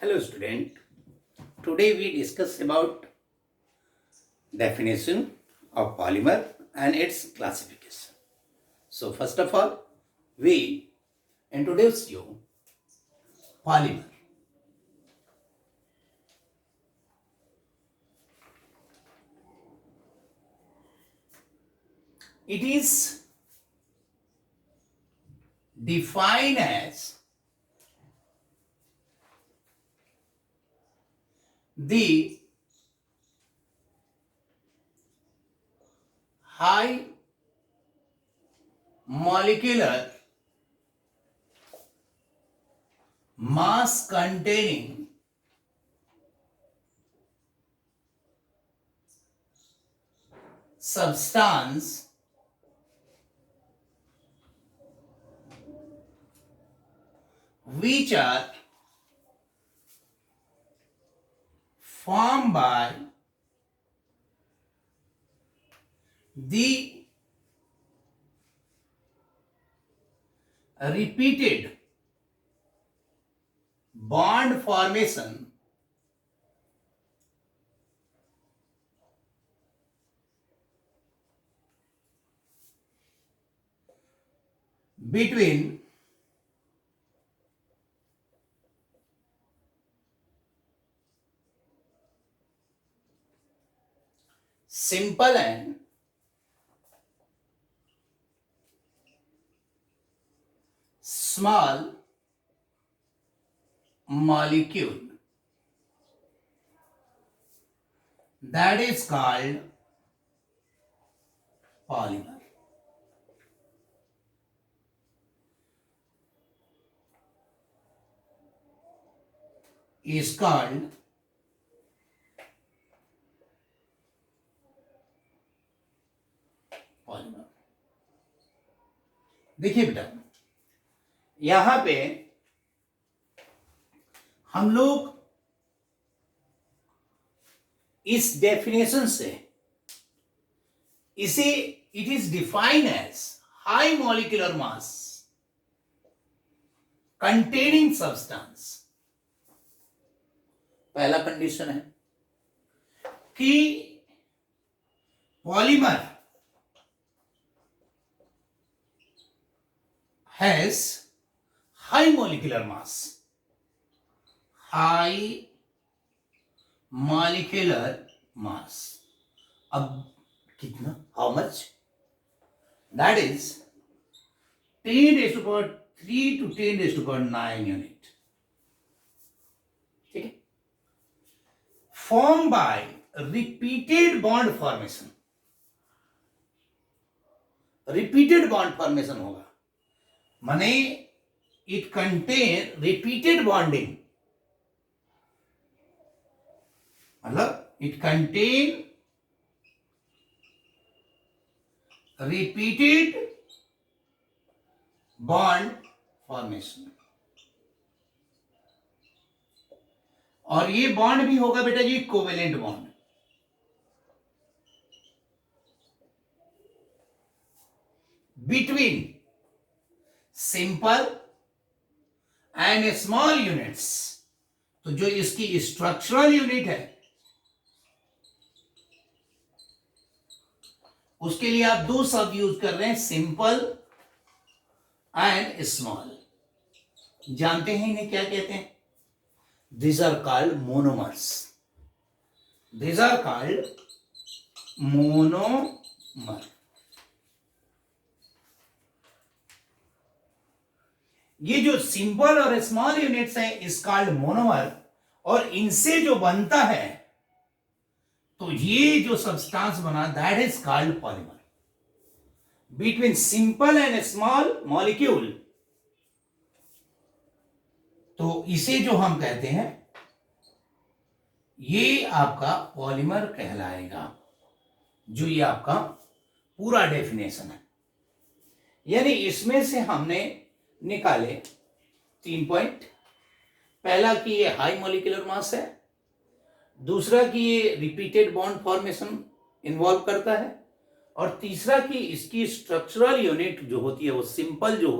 Hello student. Today we discuss about definition of polymer and its classification. So first of all, we introduce you polymer. It is defined as the high molecular mass containing substance which are formed by the repeated bond formation between simple and small molecule, that is called polymer. Is called polymer. देखिए बेटा, यहां पे हम लोग इस definition से इसे it is defined as high molecular mass containing substance. पहला कंडीशन है कि polymer has high molecular mass. High molecular mass. अब कितना? How much? That is 10 raised to power 3 to 10 raised to power 9 unit. ठीक है? Formed by repeated bond formation. Repeated bond formation होगा. माने it contain repeated bonding, मतलब it contain repeated bond formation. और ये bond भी होगा बेटा जी covalent bond. Between simple and small units. तो जो इसकी स्ट्रक्चरल यूनिट है उसके लिए आप दो शब्द यूज कर रहे हैं, सिंपल एंड स्मॉल. जानते हैं इन्हें क्या कहते हैं? These are called monomers. These are called monomer. ये जो सिंपल और स्मॉल यूनिट्स हैं इस कॉल्ड मोनोमर, और इनसे जो बनता है तो ये जो सब्सटेंस बना that is called polymer. Between simple and small molecule, तो इसे जो हम कहते हैं ये आपका पॉलीमर कहलाएगा. जो ये आपका पूरा डेफिनेशन है. यानी इसमें से हमने निकाले 3 पॉइंट. पहला कि ये हाई मॉलिक्यूलर मास है, दूसरा कि ये रिपीटेड बॉन्ड फॉर्मेशन इन्वॉल्व करता है, और तीसरा कि इसकी स्ट्रक्चरल यूनिट जो होती है वो सिंपल जो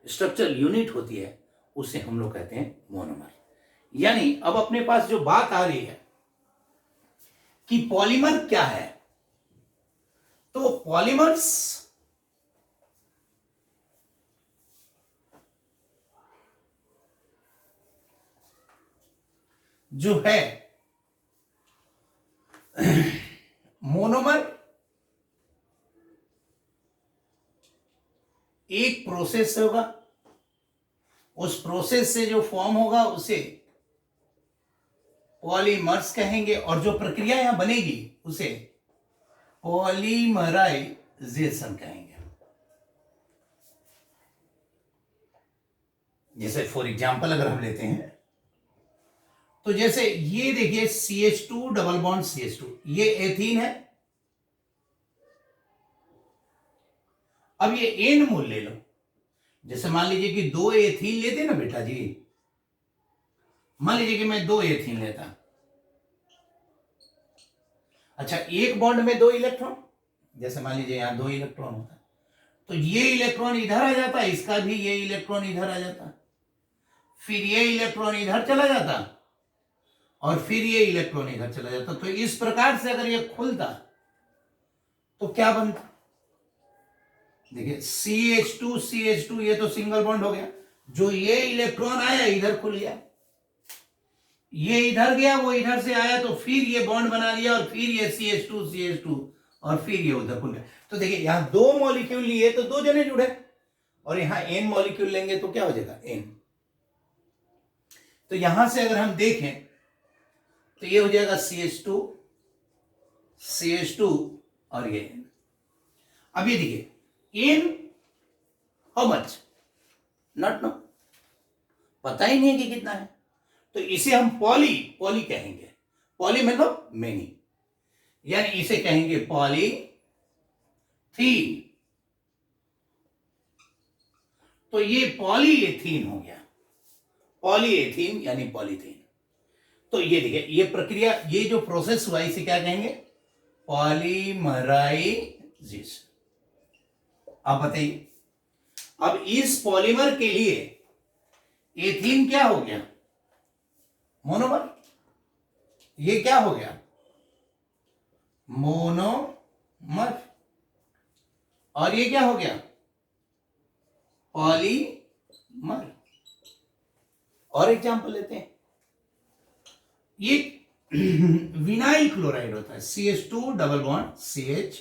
स्ट्रक्चरल यूनिट होती है उसे हम लोग कहते हैं मोनोमर. यानी अब अपने पास जो बात आ रही है कि पॉलीमर क्या है, तो पॉलीमर्स जो है मोनोमर एक प्रोसेस होगा, उस प्रोसेस से जो फॉर्म होगा उसे पॉलीमर्स कहेंगे, और जो प्रक्रिया यहां बनेगी उसे पॉलीमराइजेशन कहेंगे। जैसे फॉर एग्जांपल अगर हम लेते हैं तो जैसे ये देखिए CH2 डबल बॉन्ड CH2, ये एथीन है। अब ये एन मोल ले लो, जैसे मान लीजिए कि 2 एथीन लेते ना बेटा जी, मान लीजिए कि मैं 2 एथीन लेता, अच्छा एक बॉन्ड में 2 इलेक्ट्रॉन, जैसे मान लीजिए यहां 2 इलेक्ट्रॉन होता है, तो ये इलेक्ट्रॉन इधर आ जाता, इसका भी ये इलेक्ट्रॉन इधर आ जाता, फिर ये इलेक्ट्रॉन इधर चला जाता और फिर ये इलेक्ट्रॉन इधर चला जाता। तो इस प्रकार से अगर ये खुलता तो क्या बनता, देखिए CH2 CH2, ये तो सिंगल बॉन्ड हो गया, जो ये इलेक्ट्रॉन आया इधर खुल गया, ये इधर गया वो इधर से आया, तो फिर ये बॉन्ड बना लिया और फिर ये CH2 CH2 और फिर ये उधर खुल गया। तो देखिए यहां 2 मॉलिक्यूल लिए तो 2 जने जुड़े, और यहां n मॉलिक्यूल लेंगे तो क्या हो जाएगा n। तो यहां से अगर हम देखें तो ये हो जाएगा CH2 CH2 और ये n। अब ये देखिए n how much, not know, पता ही नहीं है कि कितना है, तो इसे हम पॉली कहेंगे। पॉली मतलब मेनी, यानी इसे कहेंगे पॉलीथीन। तो ये पॉलीएथीन हो गया, पॉलीएथीन यानी पॉलीथीन। तो ये देखिए ये प्रक्रिया, ये जो प्रोसेस हुआ इसे क्या कहेंगे, पॉलीमराइजेशन। अब बताइए, अब इस पॉलीमर के लिए एथीन क्या हो गया, मोनोमर, ये क्या हो गया मोनोमर, और ये क्या हो गया पॉलीमर। और एग्जांपल लेते हैं, ये विनाइल क्लोराइड होता है, CH2 डबल बॉन्ड CH।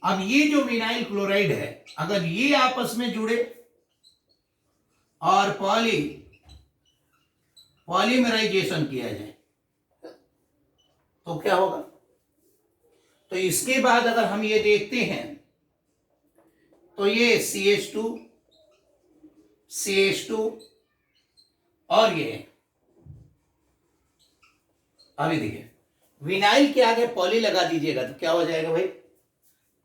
अब ये जो विनाइल क्लोराइड है, अगर ये आपस में जुड़े और पॉलीमराइजेशन किया जाए तो क्या होगा, तो इसके बाद अगर हम ये देखते हैं तो ये CH2 और ये, अभी देखिए विनाइल के आगे पॉली लगा दीजिएगा तो क्या हो जाएगा भाई,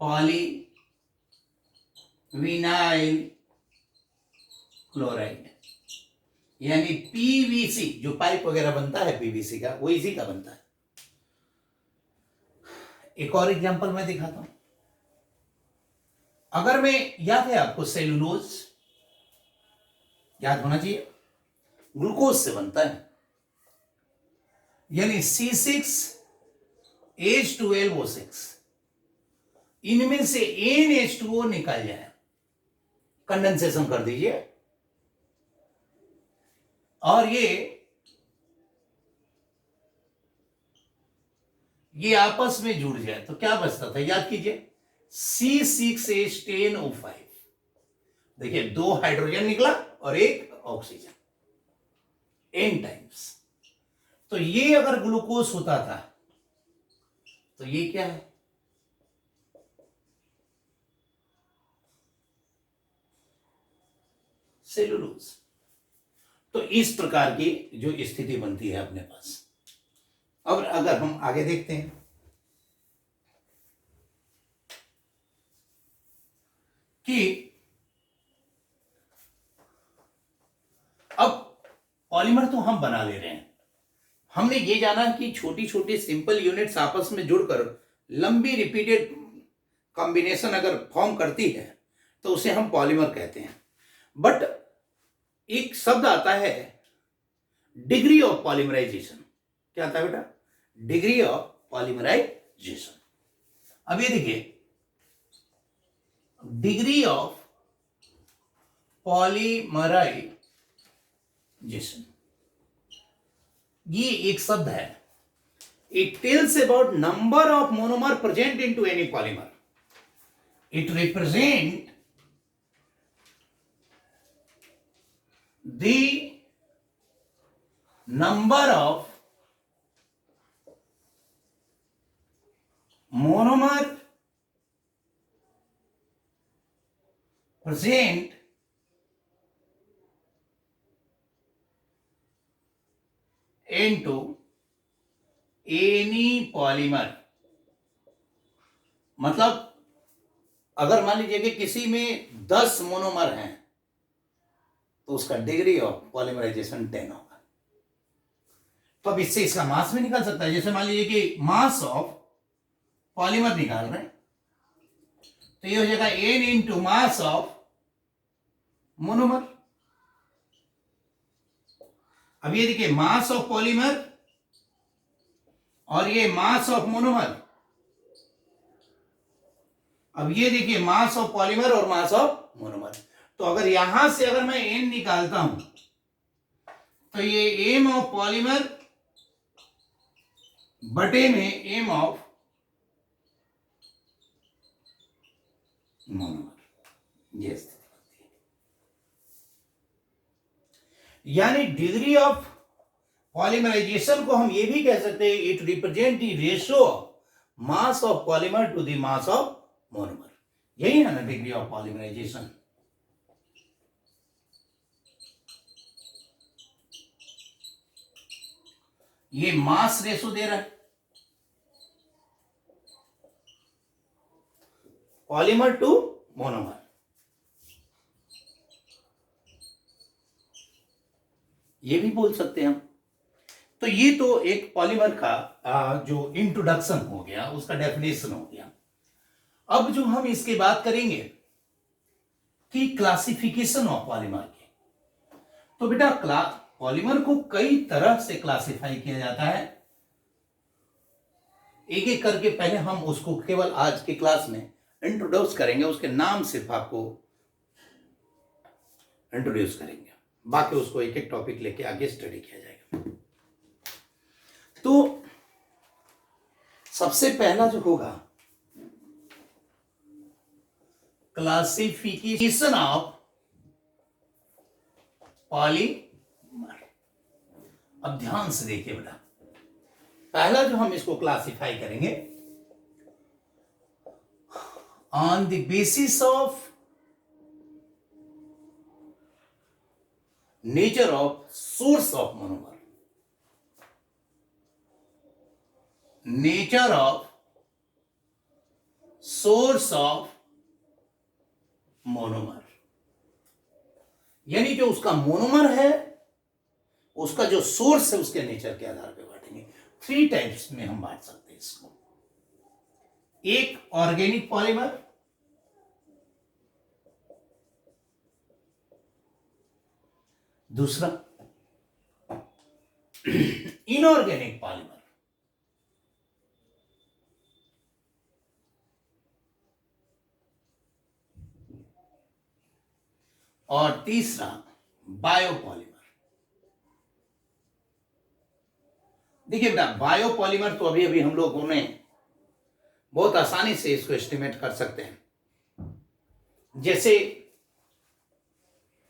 पॉली विनाइल क्लोराइड, यानी PVC, जो पाइप वगैरह बनता है PVC का, वो इसी का बनता है। एक और एग्जांपल मैं दिखाता हूं, अगर मैं, याद है आपको सेलुलोज, याद होना चाहिए, ग्लूकोज से बनता है, यानी C6H12O6, इनमें से NH2O निकाल जाए, कंडेंसेशन कर दीजिए, और ये आपस में जुड़ जाए तो क्या बचता था, याद कीजिए C6H10O5, देखिए 2 हाइड्रोजन निकला और 1 ऑक्सीजन, n टाइम्स। तो ये अगर ग्लूकोज होता था तो ये क्या है, सेलुलोज। तो इस प्रकार की जो स्थिति बनती है अपने पास। अब अगर हम आगे देखते हैं कि अब पॉलीमर तो हम बना ले रहे हैं, हमने ये जाना कि छोटी छोटी सिंपल यूनिट्स आपस में जुड़कर लंबी रिपीटेड कॉम्बिनेशन अगर फॉर्म करती है तो उसे हम पॉलीमर कहते हैं। बट एक शब्द आता है डिग्री ऑफ पॉलीमराइजेशन। क्या आता है बेटा? Degree of polymerization. अब ये देखिए, डिग्री ऑफ पॉलीमराइजेशन, ये एक शब्द है। It tells about number of monomer present into any polymer. It represent the number of monomer present into any polymer। मतलब अगर मान लीजिए कि किसी में 10 मोनोमर हैं तो उसका डिग्री ऑफ पॉलीमराइजेशन 10 होगा। तो अब इससे इसका मास भी निकाल सकता है। जैसे मान लीजिए कि मास ऑफ पॉलीमर निकाल रहे हैं तो ये हो जाएगा n into mass of monomer. अब ये देखिए, मास ऑफ पॉलीमर और ये मास ऑफ मोनोमर। अब ये देखिए, मास ऑफ पॉलीमर और मास ऑफ मोनोमर। तो अगर यहां से अगर मैं n निकालता हूं तो ये m ऑफ पॉलीमर बटे में m ऑफ मोनोमर, ये स्थिति बनती है। यानी डिग्री ऑफ पॉलीमराइजेशन को हम ये भी कह सकते हैं, it represent the ratio of mass of polymer to the mass of monomer. यही है ना डिग्री ऑफ पॉलीमराइजेशन। ये मास रेशो दे रहा है, पॉलीमर टू मोनोमर। ये भी बोल सकते हैं हम। तो ये तो एक पॉलीमर का जो इंट्रोडक्शन हो गया, उसका डेफिनेशन हो गया। अब जो हम इसकी बात करेंगे कि क्लासिफिकेशन ऑफ पॉलीमर की, तो बेटा पॉलीमर को कई तरह से क्लासिफाई किया जाता है। एक एक करके पहले हम उसको केवल आज की क्लास में इंट्रोड्यूस करेंगे, उसके नाम सिर्फ आपको इंट्रोड्यूस करेंगे, बाकी उसको एक एक टॉपिक लेके आगे स्टडी किया जाएगा। तो सबसे पहला जो होगा, क्लासिफिकेशन ऑफ पॉलीमर। अब ध्यान से देखिए बेटा, पहला जो हम इसको क्लासिफाई करेंगे on the basis of nature of source of monomer. Nature of source of monomer, यानी जो उसका मोनोमर है, उसका जो सोर्स है, उसके नेचर के आधार पर बांटेंगे। 3 टाइप्स में हम बांट सकते हैं इसको। एक ऑर्गेनिक पॉलीमर, दूसरा इनऑर्गेनिक पॉलीमर, और तीसरा बायोपॉलीमर। देखिए बेटा, बायोपॉलीमर तो अभी अभी हम लोगों ने बहुत आसानी से इसको एस्टिमेट कर सकते हैं। जैसे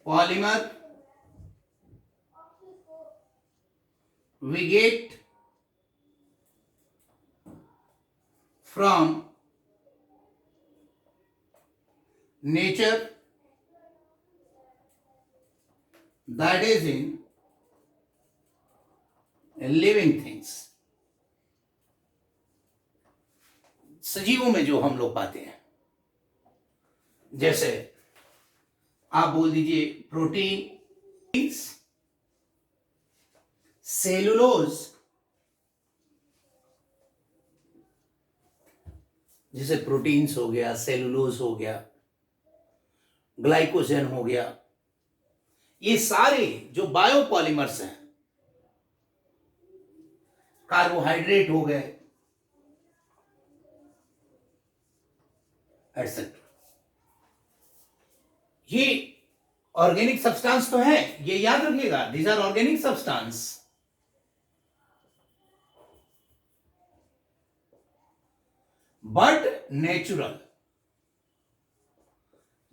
polymer we get from nature, that is in living things। सजीवों में जो हम लोग पाते हैं, जैसे आप बोल दीजिए प्रोटीन, सेलुलोज, जैसे प्रोटीन्स हो गया, सेलुलोज हो गया, ग्लाइकोजन हो गया, ये सारे जो बायोपॉलीमर्स हैं, कार्बोहाइड्रेट हो गए एटसेट्रा, ये ऑर्गेनिक सब्सटेंस तो है, ये याद रखिएगा, these are organic substance. But natural.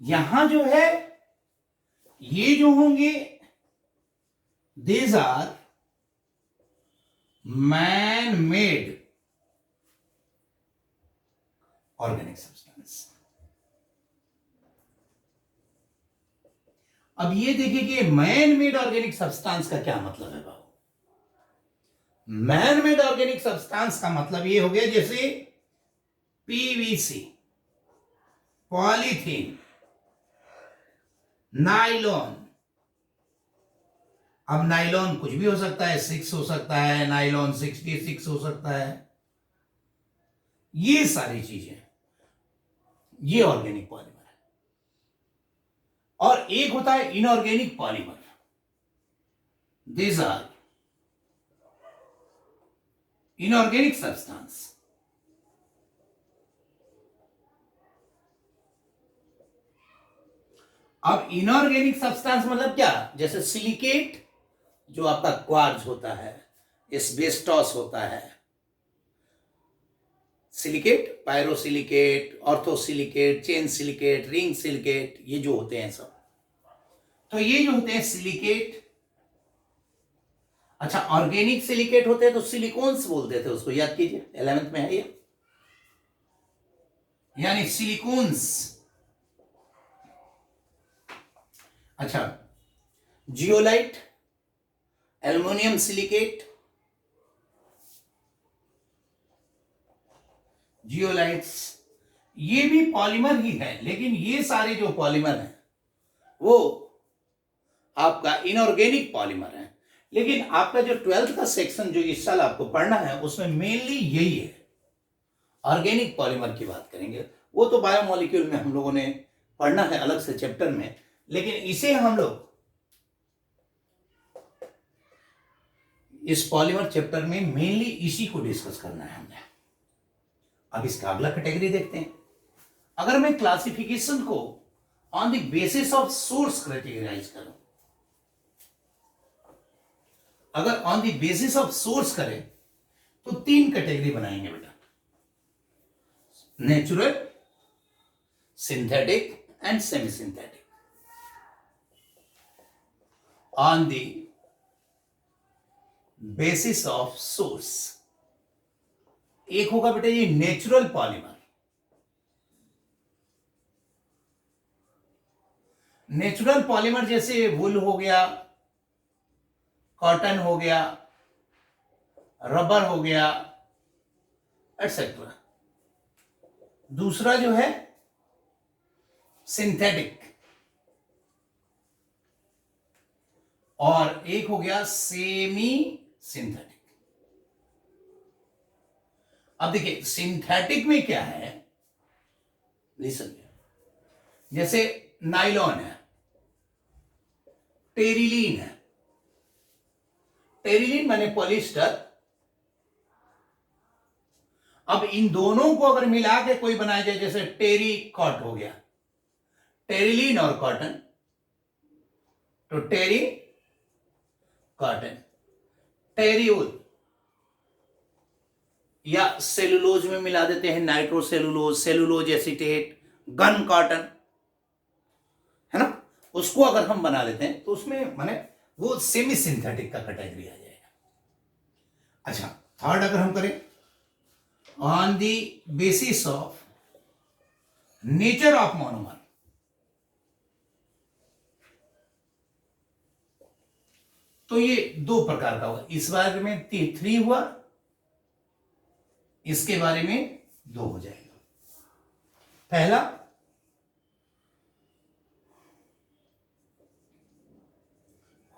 यहां जो है ये जो होंगे these are man made organic substance. अब ये देखिए कि मैन मेड ऑर्गेनिक सब्सटेंस का क्या मतलब है बाबू। मैन मेड ऑर्गेनिक सब्सटेंस का मतलब ये हो गया जैसे पीवीसी, पॉलीथीन, नाइलॉन। अब नाइलॉन कुछ भी हो सकता है, 6 हो सकता है, नाइलॉन 66 हो सकता है, ये सारी चीजें, ये ऑर्गेनिक पॉलीमर है। और एक होता है inorganic polymer, these are inorganic substance. अब इनऑर्गेनिक सब्सटेंस मतलब क्या, जैसे सिलिकेट जो आपका क्वार्ट्ज होता है, एस्बेस्टॉस होता है, silicate, pyrosilicate, orthosilicate, chain silicate, ring silicate, ये जो होते हैं सब, तो ये जो होते हैं सिलिकेट। अच्छा, ऑर्गेनिक सिलिकेट होते हैं तो सिलिकॉन्स बोलते थे उसको, याद कीजिए 11th में है ये, यानी सिलिकॉन्स। अच्छा, जियोलाइट, एल्युमिनियम सिलिकेट, जियोलाइट्स, ये भी पॉलीमर ही है, लेकिन ये सारे जो पॉलीमर हैं वो आपका इनऑर्गेनिक पॉलीमर है। लेकिन आपका जो 12th का सेक्शन जो इस साल आपको पढ़ना है उसमें मेनली यही है, ऑर्गेनिक पॉलीमर की बात करेंगे। वो तो बायोमोलिक्यूल में हम लोगों ने पढ़ना है अलग से चैप्टर में, लेकिन इसे हम लोग इस पॉलीमर चैप्टर में मेनली इसी को डिस्कस करना है हमने। अब इसका अगला कैटेगरी देखते हैं। अगर मैं क्लासिफिकेशन को on the basis of source categorize करूं, अगर on the basis of source करें तो 3 कैटेगरी बनाएंगे बेटा, natural, synthetic and semi synthetic. On the basis of source, एक होगा बेटा ये नेचुरल पॉलीमर। नेचुरल पॉलीमर जैसे वुल हो गया, कॉटन हो गया, रबर हो गया, एटसेट्रा। दूसरा जो है सिंथेटिक, और एक हो गया सेमी सिंथेटिक। अब देखिए सिंथेटिक में क्या है, लिसन, जैसे नाइलॉन है, टेरिलीन है, टेरिलीन माने पॉलिस्टर। अब इन दोनों को अगर मिला के कोई बनाया जाए, जैसे टेरी कॉट हो गया, टेरिलीन और कॉटन, तो टेरी कॉटन, टेरियोल, या सेलुलोज में मिला देते हैं nitrocellulose, cellulose acetate, gun cotton, है ना, उसको अगर हम बना लेते हैं तो उसमें माने वो सेमी सिंथेटिक का कैटेगरी आ जाएगा। अच्छा, थर्ड अगर हम करें on the basis of nature of monomer, तो ये 2 प्रकार का हुआ, इस बारे में 3 हुआ, इसके बारे में 2 हो जाएगा। पहला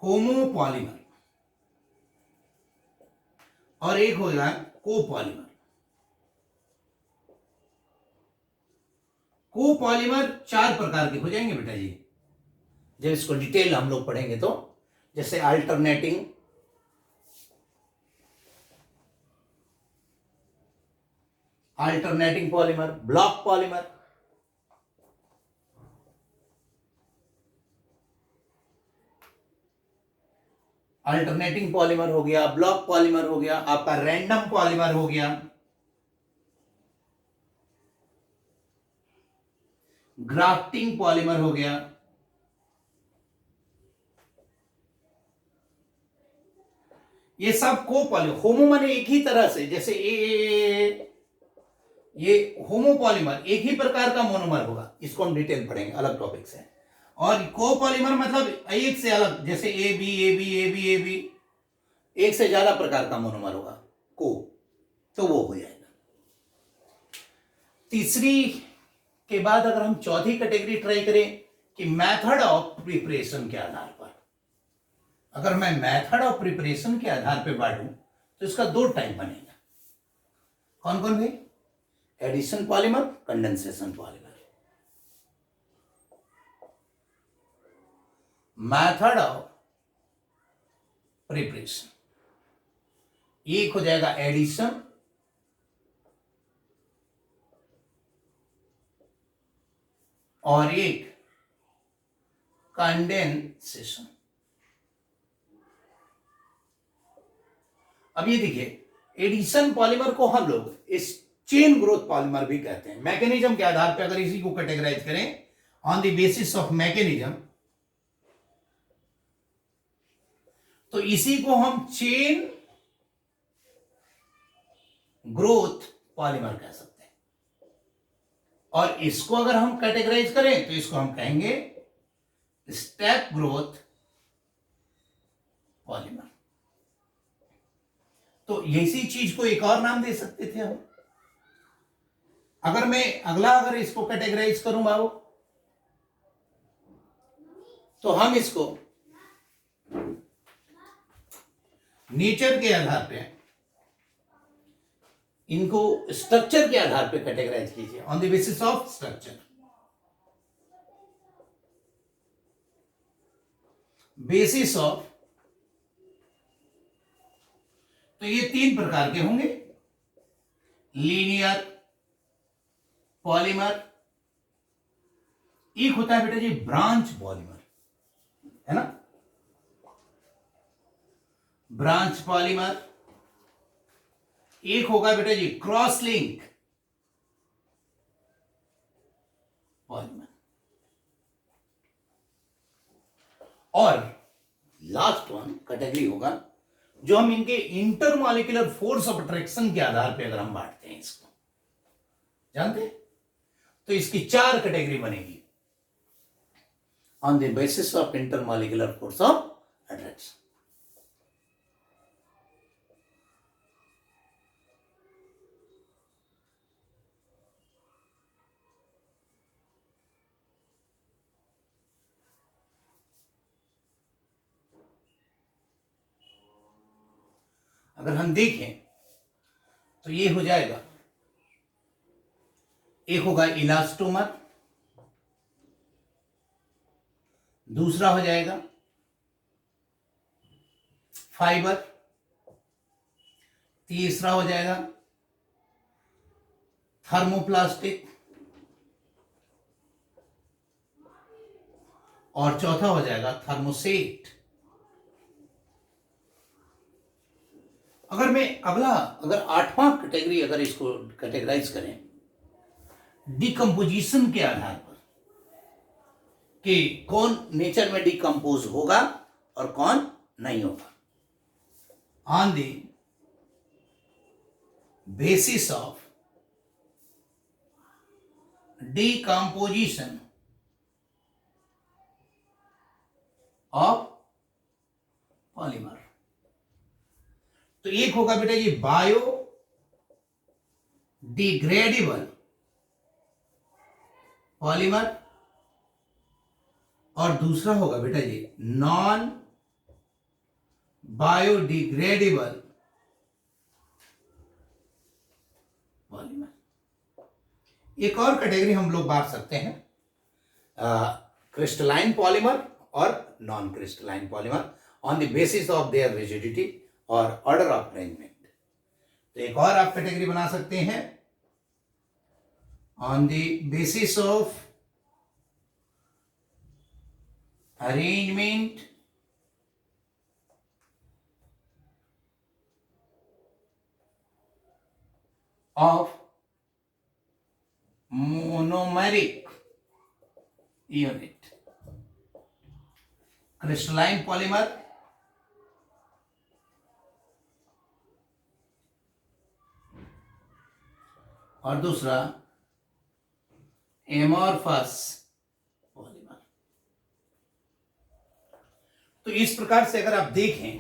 होमोपॉलीमर और एक होगा कोपॉलीमर। कोपॉलीमर 4 प्रकार के हो जाएंगे बेटा जी। जब इसको डिटेल हम लोग पढ़ेंगे तो, जैसे alternating polymer, block polymer, alternating polymer हो गया, ब्लॉक पॉलीमर हो गया, आपका रैंडम पॉलीमर हो गया, ग्राफ्टिंग पॉलीमर हो गया, ये सब को पॉलीमर, होमो माने एक ही तरह से, जैसे ये होमोपॉलीमर एक ही प्रकार का मोनोमर होगा, इसको हम डिटेल पढ़ेंगे अलग टॉपिक से। और कोपॉलीमर मतलब एक से अलग, जैसे A B A B A B A B, एक से ज्यादा प्रकार का मोनोमर होगा को, तो वो हो जाएगा। तीसरी के बाद अगर हम चौथी कैटेगरी ट्राई करें कि मेथड ऑफ प्रिपरेशन के आधार पर, अगर मैं मेथड ऑफ प्रिपरेशन के आधार पर बांटूं तो इसका दो टाइप बनेगा। कौन कौन भाई? Addition polymer, condensation polymer. Method of preparation, एक हो जाएगा एडिशन और एक कंडेंसेशन। अब ये देखिए, एडिशन पॉलीमर को हम लोग इस चेन ग्रोथ पॉलीमर भी कहते हैं। मैकेनिज्म के आधार पर अगर इसी को कैटेगराइज करें on the basis of mechanism, तो इसी को हम चेन ग्रोथ पॉलीमर कह सकते हैं। और इसको अगर हम कैटेगराइज करें तो इसको हम कहेंगे स्टेप ग्रोथ पॉलीमर। तो इसी चीज को एक और नाम दे सकते थे हम। अगर मैं अगर इसको कैटेगराइज करूं बाबू, तो हम इसको नेचर के आधार पे, इनको स्ट्रक्चर के आधार पे कैटेगराइज कीजिए, on the basis of structure. Basis of, तो ये तीन प्रकार के होंगे, लीनियर पॉलीमर, एक होता है बेटा जी ब्रांच पॉलीमर, है ना, ब्रांच पॉलीमर, एक होगा बेटा जी क्रॉस लिंक पॉलीमर, और लास्ट वन कैटेगरी होगा जो हम इनके इंटरमॉलिक्यूलर फोर्स ऑफ अट्रैक्शन के आधार पे अगर हम बांटते हैं इसको, जानते हैं, तो इसकी चार कैटेगरी बनेगी on the basis of intermolecular force of attraction. अगर हम देखें तो ये हो जाएगा, एक होगा इलास्टोमर, दूसरा हो जाएगा फाइबर, तीसरा हो जाएगा थर्मोप्लास्टिक, और चौथा हो जाएगा थर्मोसेट। अगर आठवां कैटेगरी अगर इसको कैटेगराइज करें डिकम्पोजिशन के आधार पर कि कौन नेचर में डिकम्पोज होगा और कौन नहीं होगा, on the basis of decomposition of polymer, तो एक होगा बेटा ये बायो डिग्रेडेबल पॉलीमर, और दूसरा होगा बेटा जी नॉन बायोडिग्रेडेबल पॉलीमर। एक और कैटेगरी हम लोग बांट सकते हैं क्रिस्टलाइन पॉलीमर और non crystalline polymer on the basis of their rigidity और ऑर्डर ऑफ अरेंजमेंट। तो एक और आप कैटेगरी बना सकते हैं, on the basis of arrangement of monomeric unit, crystalline polymer और दूसरा amorphous polymer। तो इस प्रकार से अगर आप देखें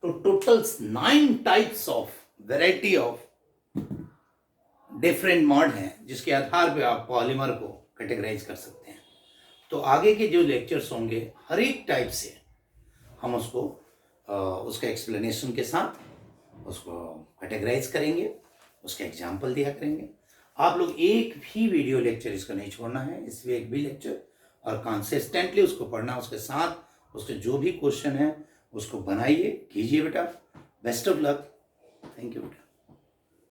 तो total 9 types of variety of different mod हैं जिसके आधार पे आप पॉलीमर को कैटेगराइज कर सकते हैं। तो आगे के जो लेक्चर्स होंगे हर एक टाइप से हम उसको उसका एक्सप्लेनेशन के साथ उसको कैटेगराइज करेंगे, उसके एग्जाम्पल दिया करेंगे। आप लोग एक भी वीडियो लेक्चर इसका नहीं छोड़ना है, इसमें एक भी लेक्चर, और कंसिस्टेंटली उसको पढ़ना, उसके साथ उसके जो भी क्वेश्चन है उसको बनाइए, कीजिए बेटा। Best of luck. Thank you बेटा।